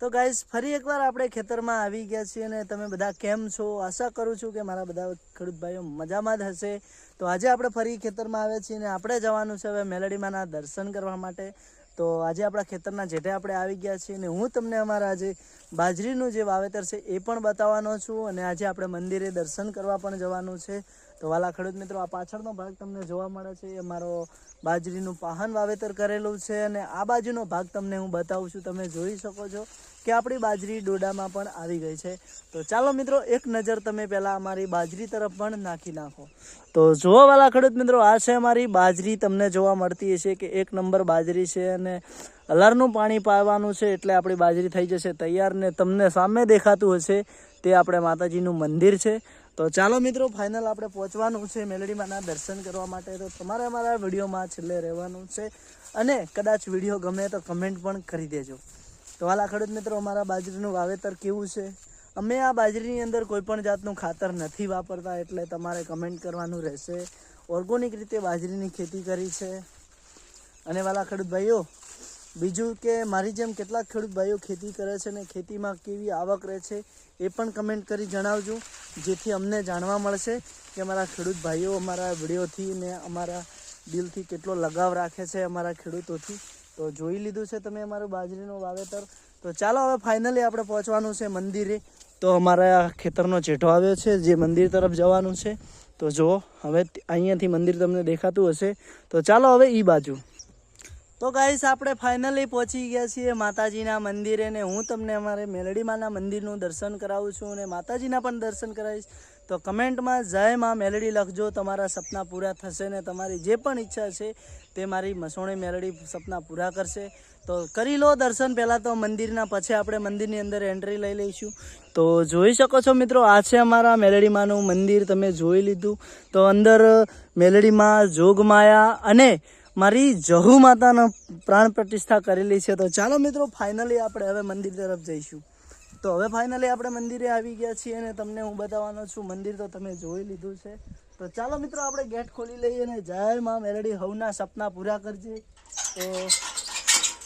તો ગાઈસ ફરી એકવાર આપણે ખેતરમાં આવી ગયા છીએ અને તમે બધા કેમ છો? આશા કરું છું કે મારા બધા ખેડૂત ભાઈઓ મજામાં જ હશે। તો આજે આપણે ફરી ખેતરમાં આવ્યા છીએ અને આપણે જવાનું છે હવે મેલડીમાંના દર્શન કરવા માટે। તો આજે આપણા ખેતરના જેઠે આપણે આવી ગયા છીએ અને હું તમને અમારા આજે બાજરીનું જે વાવેતર છે એ પણ બતાવવાનો છું અને આજે આપણે મંદિરે દર્શન કરવા પણ જવાનું છે। તો વાલા ખેડૂત મિત્રો, આ પાછળનો ભાગ તમને જોવા મળે છે એ મારો બાજરીનું પાહન વાવેતર કરેલું છે અને આ બાજુનો ભાગ તમને હું બતાવું છું। તમે જોઈ શકો છો કે આપણી બાજરી ડોડામાં પણ આવી ગઈ છે। તો ચાલો મિત્રો, એક નજર તમે પહેલાં અમારી બાજરી તરફ પણ નાખી નાખો। તો જુઓ વાલા ખેડૂત મિત્રો, આ છે અમારી બાજરી। તમને જોવા મળતી હશે કે એક નંબર બાજરી છે અને અલારનું પાણી પાવાનું છે એટલે આપણી બાજરી થઈ જશે તૈયાર ને તમને સામે દેખાતું હશે તે આપણે માતાજીનું મંદિર છે। તો ચાલો મિત્રો, ફાઇનલ આપણે પહોંચવાનું છે મેલડીમાંના દર્શન કરવા માટે। તો તમારે અમારા વિડીયોમાં છેલ્લે રહેવાનું છે અને કદાચ વિડીયો ગમે તો કમેન્ટ પણ કરી દેજો। તો વાલા ખેડૂત મિત્રો, અમારા બાજરીનું વાવેતર કેવું છે? અમે આ બાજરીની અંદર કોઈ પણ જાતનું ખાતર નથી વાપરતા એટલે તમારે કમેન્ટ કરવાનું રહેશે। ઓર્ગોનિક રીતે બાજરીની ખેતી કરી છે। અને વાલા ખેડૂત ભાઈઓ, બીજું કે મારી જેમ કેટલાક ખેડૂત ભાઈઓ ખેતી કરે છે ને ખેતીમાં કેવી આવક રહે છે એ પણ કમેન્ટ કરી જણાવજો, જેથી અમને જાણવા મળશે કે અમારા ખેડૂત ભાઈઓ અમારા વિડીયોથી ને અમારા દિલથી કેટલો લગાવ રાખે છે અમારા ખેડૂતોથી। તો જોઈ લીધું છે તમે અમારું બાજરીનું વાવેતર। તો ચાલો હવે ફાઇનલી આપણે પહોંચવાનું છે મંદિરે। તો અમારા ખેતરનો ચેઠો આવ્યો છે જે મંદિર તરફ જવાનું છે। તો જુઓ, હવે અહીંયાથી મંદિર તમને દેખાતું હશે। તો ચાલો હવે એ બાજુ। તો ગાઈસ, આપણે ફાઇનલી પહોંચી ગયા છીએ માતાજીના મંદિરે ને હું તમને અમારે મેલડીમાંના મંદિરનું દર્શન કરાવું છું અને માતાજીના પણ દર્શન કરાવીશ। તો કમેન્ટમાં જય માં મેલડી લખજો, તમારા સપના પૂરા થશે ને તમારી જે પણ ઈચ્છા છે તે મારી મસોણી મેલડી સપના પૂરા કરશે। તો કરી લો દર્શન પહેલાં તો મંદિરના, પછી આપણે મંદિરની અંદર એન્ટ્રી લઈ લઈશું। તો જોઈ શકો છો મિત્રો, આ છે અમારા મેલડીમાંનું મંદિર। તમે જોઈ લીધું। તો અંદર મેલડીમાં જોગમાયા અને મારી જહુ માતાનો પ્રાણ પ્રતિષ્ઠા કરેલી છે। તો ચાલો મિત્રો, ફાઇનલી આપણે હવે મંદિર તરફ જઈશું। તો હવે ફાઇનલી આપણે મંદિરે આવી ગયા છીએ અને તમને હું બતાવવાનો છું મંદિર। તો તમે જોઈ લીધું છે। તો ચાલો મિત્રો, આપણે ગેટ ખોલી લઈએ અને જય માં મેલડી હવના સપના પૂરા કરજે। તો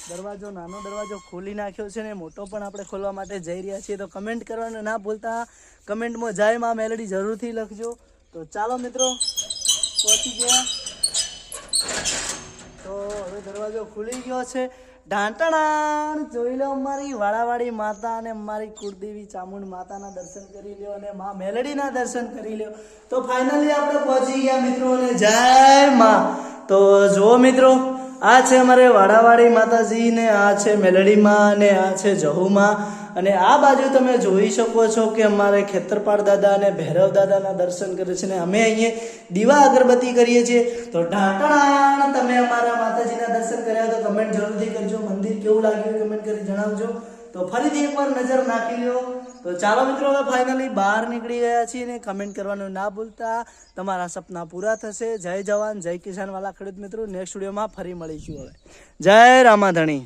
દરવાજો, નાનો દરવાજો ખોલી નાખ્યો છે ને મોટો પણ આપણે ખોલવા માટે જઈ રહ્યા છીએ। તો કમેન્ટ કરવાનું ના ભૂલતા, કમેન્ટમાં જય માં મેલડી જરૂરથી લખજો। તો ચાલો મિત્રો, પહોંચી ગયા। તો હવે દરવાજો ખુલી ગયો છે। ઢાંટણાણ જોઈ લો, અમારી વાળાવાડી માતા અને અમારી કુળદેવી ચામુંડ માતાના દર્શન કરી લ્યો અને માં મેલડીના દર્શન કરી લ્યો। તો ફાઇનલી આપણે પહોંચી ગયા મિત્રો અને જય માં। તો જુઓ મિત્રો, આ છે અમારે વાળાવાડી માતાજી ને આ છે મેલડીમાં અને આ છે જહુમાં અને આ બાજુ તમે જોઈ શકો છો કે અમારે ખેતરપાળ દાદા અને ભૈરવ દાદાના દર્શન કરે છે ને અમે અહીંયા દીવા અગરબત્તી કરીએ છીએ। તો ઢાંટણાણ તમે અમારા માતાજીના દર્શન કર્યા તો કમેન્ટ જરૂરથી કરજો, મંદિર કેવું લાગ્યું કમેન્ટ કરી જણાવજો। તો ફરીથી એકવાર નજર નાખી લ્યો। તો ચાલો મિત્રો, હવે ફાઇનલી બહાર નીકળી ગયા છીએ ને કમેન્ટ કરવાનું ના ભૂલતા, તમારા સપના પૂરા થશે। જય જવાન જય કિસાન વાલા ખેડૂત મિત્રો, નેક્સ્ટ વિડીયોમાં ફરી મળીશું। હવે જય રામાધણી।